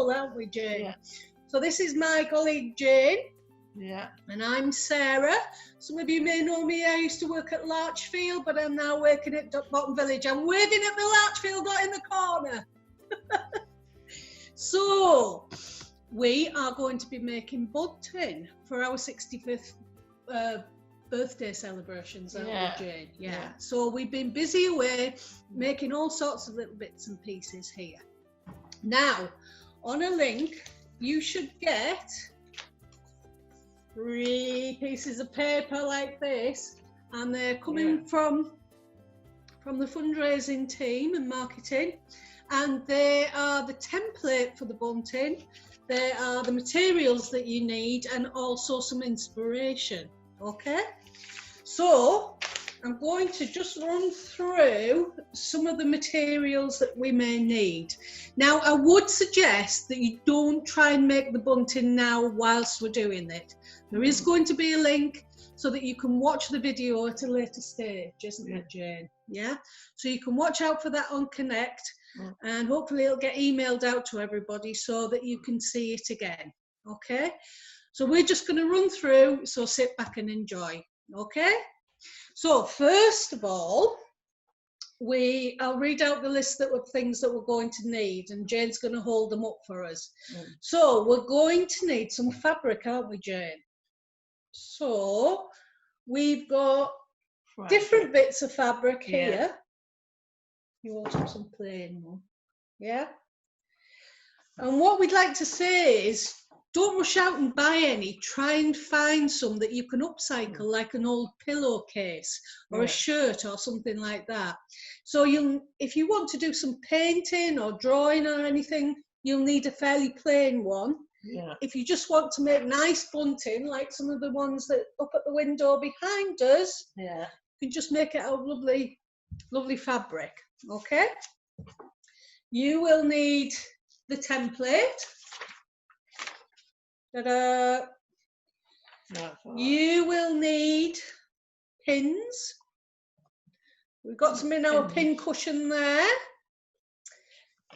colour, aren't we, Jane? Yeah. So this is my colleague Jane. Yeah. And I'm Sarah. Some of you may know me. I used to work at Larchfield, but I'm now working at Bottom Village. I'm waving at the Larchfield dot in the corner. So, we are going to be making bunting for our 65th birthday celebrations, aren't we, Jane? Yeah. So we've been busy away making all sorts of little bits and pieces here. Now, on a link, you should get 3 pieces of paper like this, and they're coming from the fundraising team and marketing, and they are the template for the bunting. They are the materials that you need, and also some inspiration. Okay, so I'm going to just run through some of the materials that we may need. Now, I would suggest that you don't try and make the bunting now whilst we're doing it. There is going to be a link so that you can watch the video at a later stage, isn't it, Jane? Yeah, so you can watch out for that on Connect, and hopefully it'll get emailed out to everybody so that you can see it again. Okay, so we're just going to run through, so sit back and enjoy. Okay, so first of all, I'll read out the list of things that we're going to need, and Jane's going to hold them up for us. So we're going to need some fabric, aren't we, Jane? So we've got different bits of fabric here. You want some plain one, yeah? And what we'd like to say is, don't rush out and buy any. Try and find some that you can upcycle, like an old pillowcase or a shirt or something like that. So if you want to do some painting or drawing or anything, you'll need a fairly plain one. Yeah. If you just want to make nice bunting, like some of the ones that up at the window behind us, you can just make it out of lovely, lovely fabric. Okay. You will need the template. Ta-da. You will need pins. We've got some in our pin cushion there.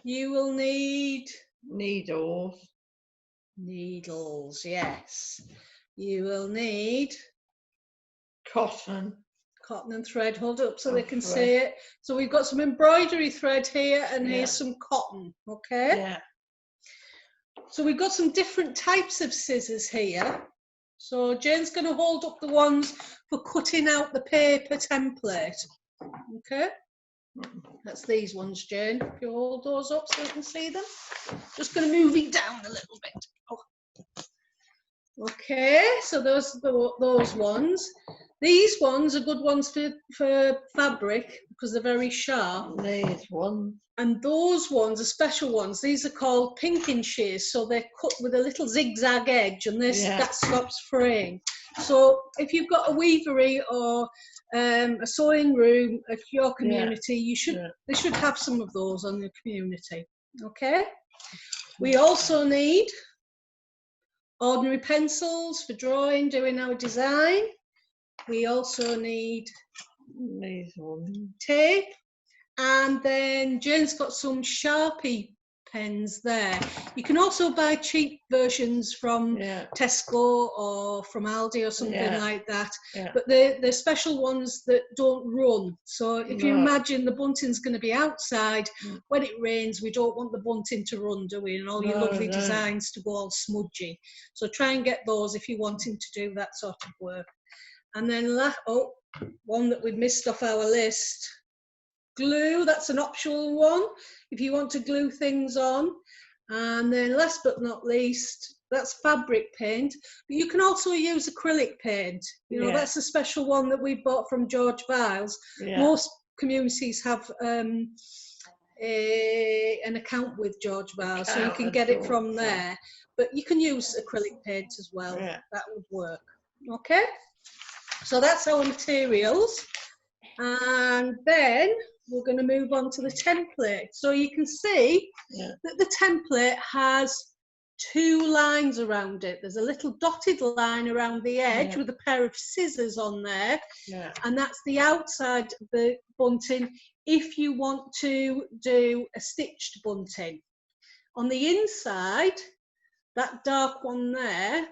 You will need needles. Needles, yes. You will need cotton and thread. Hold up so they can see it. So we've got some embroidery thread here, and here's some cotton. Okay. Yeah. So we've got some different types of scissors here. So Jane's going to hold up the ones for cutting out the paper template. Okay. That's these ones, Jane. If you hold those up so you can see them. Just going to move it down a little bit. Oh. Okay, so those ones. These ones are good ones for fabric because they're very sharp. These ones. And those ones are special ones. These are called pinking shears, so they're cut with a little zigzag edge, and that stops fraying. So if you've got a weavery or a sewing room at your community, they should have some of those on the community. Okay. We also need ordinary pencils for drawing, doing our design. We also need tape, and then Jane's got some Sharpie pens there. You can also buy cheap versions from Tesco or from Aldi or something like that, but they're special ones that don't run. So if you imagine the bunting's going to be outside, when it rains, we don't want the bunting to run, do we? And all your lovely designs to go all smudgy. So try and get those if you're wanting to do that sort of work. And then, one that we've missed off our list, glue. That's an optional one if you want to glue things on. And then last but not least, that's fabric paint. But you can also use acrylic paint. You know, that's a special one that we bought from George Viles. Most communities have an account with George Viles, so you can get it from there. But you can use acrylic paint as well. That would work. Okay. So that's our materials, and then we're going to move on to the template. So you can see that the template has 2 lines around it. There's a little dotted line around the edge with a pair of scissors on there, and that's the outside of the bunting if you want to do a stitched bunting. On the inside, that dark one there,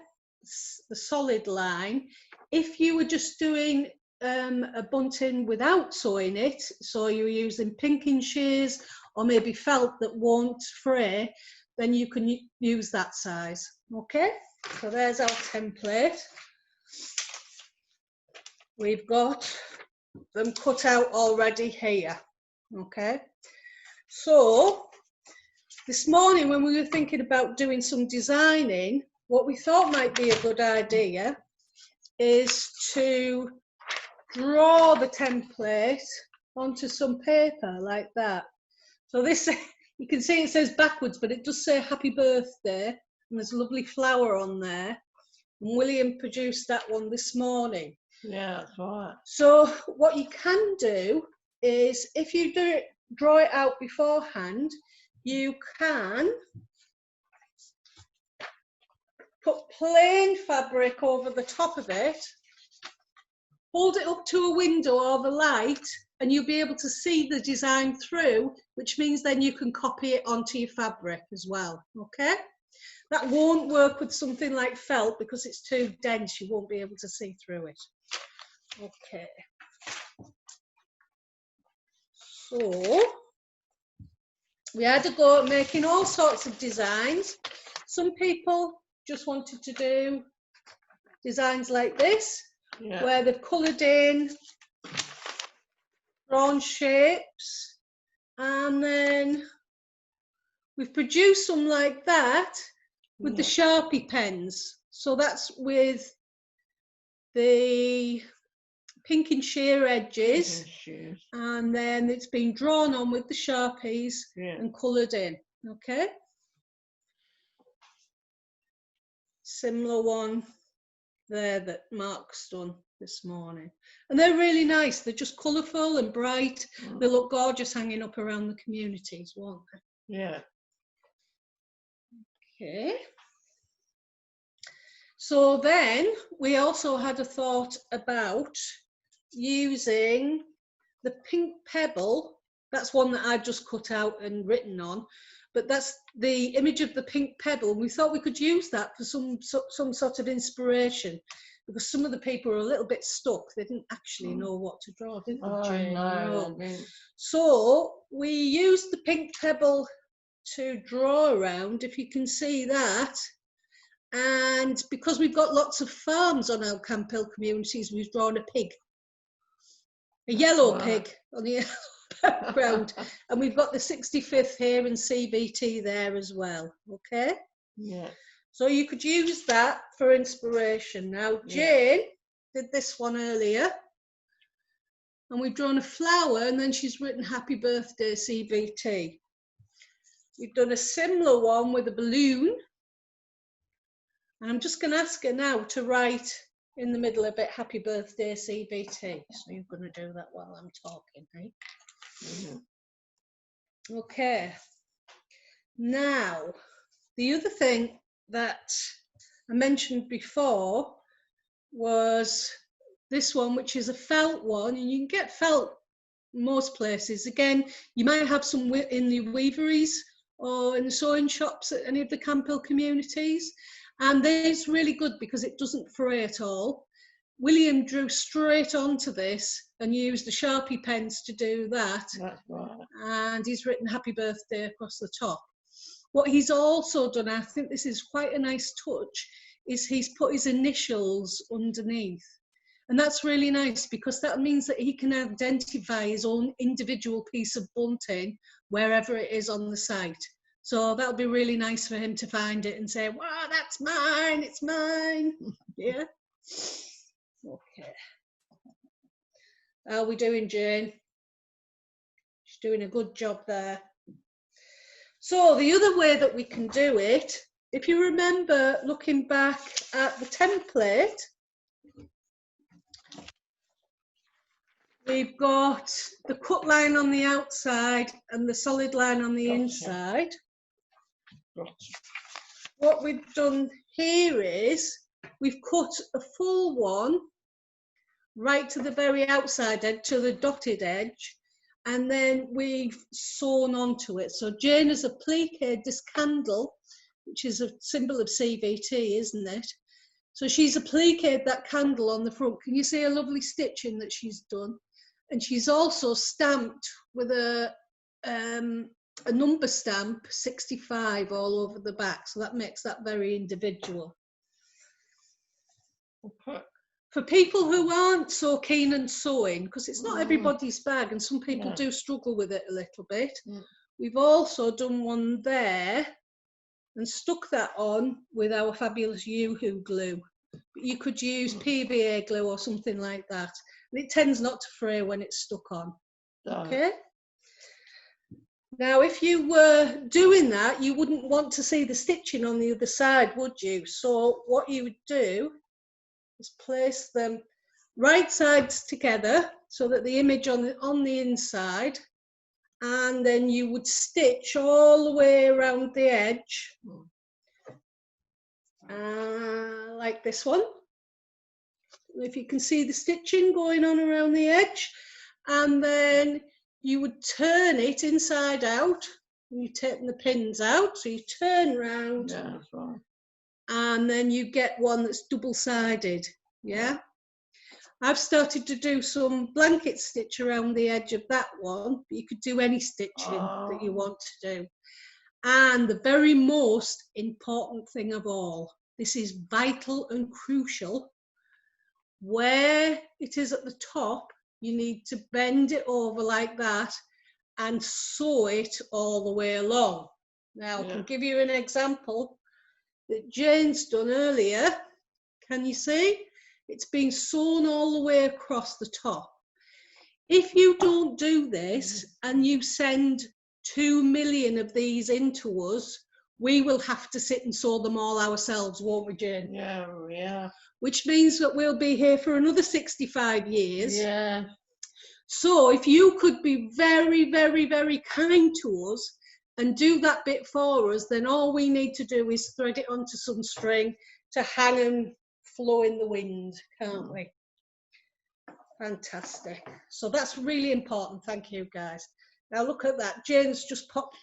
the solid line, if you were just doing a bunting without sewing it, so you're using pinking shears or maybe felt that won't fray, then you can use that size. Okay, so there's our template. We've got them cut out already here. Okay, so this morning when we were thinking about doing some designing, what we thought might be a good idea is to draw the template onto some paper like that. So this, you can see it says backwards, but it does say happy birthday, and there's a lovely flower on there. And William produced that one this morning. Yeah, that's right. So what you can do is, if you draw it out beforehand, you can put plain fabric over the top of it, hold it up to a window or the light, and you'll be able to see the design through, which means then you can copy it onto your fabric as well. Okay, that won't work with something like felt because it's too dense, you won't be able to see through it. Okay, so we had a go at making all sorts of designs. Some people just wanted to do designs like this, where they've coloured in, drawn shapes, and then we've produced some like that with the Sharpie pens. So that's with the pink and sheer edges, and then it's been drawn on with the Sharpies and coloured in. Okay, similar one there that Mark's done this morning, and they're really nice. They're just colourful and bright. They look gorgeous hanging up around the communities, won't they? Yeah. Okay, so then we also had a thought about using the pink pebble. That's one that I've just cut out and written on, but that's the image of the pink pebble. We thought we could use that for some sort of inspiration, because some of the people were a little bit stuck. They didn't actually know what to draw, didn't they, Jane? No. So we used the pink pebble to draw around, if you can see that. And because we've got lots of farms on our Camp Hill communities, we've drawn a pig. A yellow pig on the background, and we've got the 65th here in CBT there as well. Okay, so you could use that for inspiration. Now Jane did this one earlier, and we've drawn a flower, and then she's written happy birthday CBT. We've done a similar one with a balloon, and I'm just going to ask her now to write in the middle of it, happy birthday CBT. So you're going to do that while I'm talking, right? Okay. Now, the other thing that I mentioned before was this one, which is a felt one, and you can get felt most places. Again, you might have some in the weaveries or in the sewing shops at any of the Camp Hill communities. And it's really good because it doesn't fray at all. William drew straight onto this and used the Sharpie pens to do that. That's right. And he's written happy birthday across the top. What he's also done, I think this is quite a nice touch, is he's put his initials underneath. And that's really nice because that means that he can identify his own individual piece of bunting wherever it is on the site. So that'll be really nice for him to find it and say, wow, that's mine, it's mine. Yeah. Okay. How are we doing, Jane? She's doing a good job there. So the other way that we can do it, if you remember looking back at the template, we've got the cut line on the outside and the solid line on the inside. What we've done here is we've cut a full one right to the very outside edge, to the dotted edge, and then we've sewn onto it. So Jane has appliqued this candle, which is a symbol of CVT, isn't it? So she's appliqued that candle on the front. Can you see a lovely stitching that she's done? And she's also stamped with a number stamp, 65, all over the back. So that makes that very individual. Okay. For people who aren't so keen on sewing, because it's not everybody's bag and some people do struggle with it a little bit, we've also done one there and stuck that on with our fabulous Yoo-hoo glue. But you could use PVA glue or something like that. And it tends not to fray when it's stuck on. Okay? Now, if you were doing that, you wouldn't want to see the stitching on the other side, would you? So what you would do is place them right sides together so that the image on the inside, and then you would stitch all the way around the edge, like this one. If you can see the stitching going on around the edge, and then you would turn it inside out, and you take the pins out, so you turn round, That's right. and then you get one that's double-sided. Yeah, I've started to do some blanket stitch around the edge of that one, but you could do any stitching that you want to do. And the very most important thing of all, this is vital and crucial, where it is at the top, you need to bend it over like that and sew it all the way along. Now, I can give you an example that Jane's done earlier. Can you see? It's been sewn all the way across the top. If you don't do this and you send 2 million of these into us, we will have to sit and sew them all ourselves, won't we, Jane? Yeah. Which means that we'll be here for another 65 years. Yeah. So if you could be very, very, very kind to us and do that bit for us, then all we need to do is thread it onto some string to hang and flow in the wind, can't we? Fantastic. So that's really important. Thank you, guys. Now look at that. Jane's just popped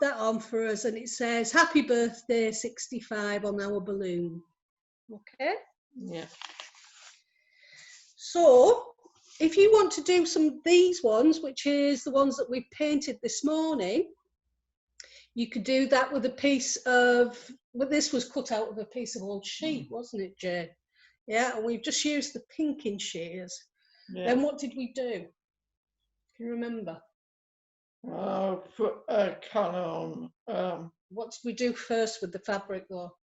that on for us, and it says happy birthday 65 on our balloon. Okay? Yeah. So if you want to do some of these ones, which is the ones that we painted this morning, you could do that with a piece of, well, this was cut out of a piece of old sheet, wasn't it, Jane? Yeah, and we've just used the pinking shears. Yeah. Then what did we do? Can you remember? Put a colour on. What did we do first with the fabric though?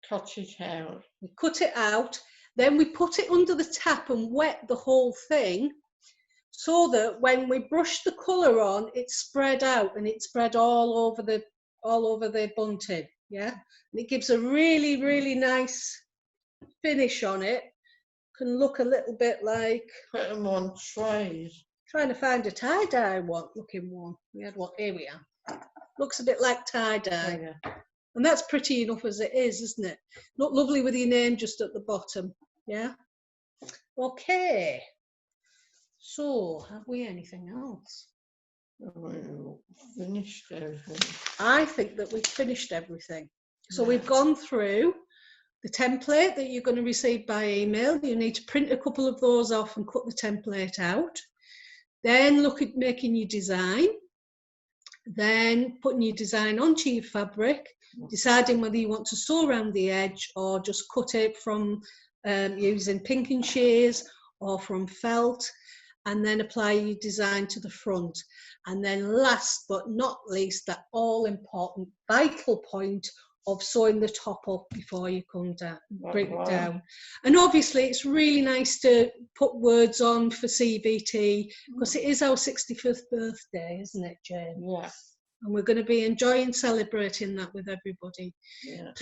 Cut it out. We cut it out, then we put it under the tap and wet the whole thing so that when we brushed the colour on, it spread out and it spread all over the bunting. Yeah, and it gives a really, really nice finish on it. Can look a little bit like, Put them on trays. trying to find a tie-dye looking one. We had one, here we are. Looks a bit like tie-dye. Oh, yeah. And that's pretty enough as it is, isn't it? Not lovely with your name just at the bottom. Yeah. Okay. So, have we anything else? We've finished everything. I think that we've finished everything. So Yeah. we've gone through the template that you're going to receive by email. You need to print a couple of those off and cut the template out. Then look at making your design. Then putting your design onto your fabric, deciding whether you want to sew around the edge or just cut it from using pinking shears or from felt, and then apply your design to the front. And then last but not least, that all important vital point of sewing the top up before you come down, bring it down. And obviously it's really nice to put words on for CVT because it is our 65th birthday, isn't it, Jane? Yeah. And we're going to be enjoying celebrating that with everybody. Yeah.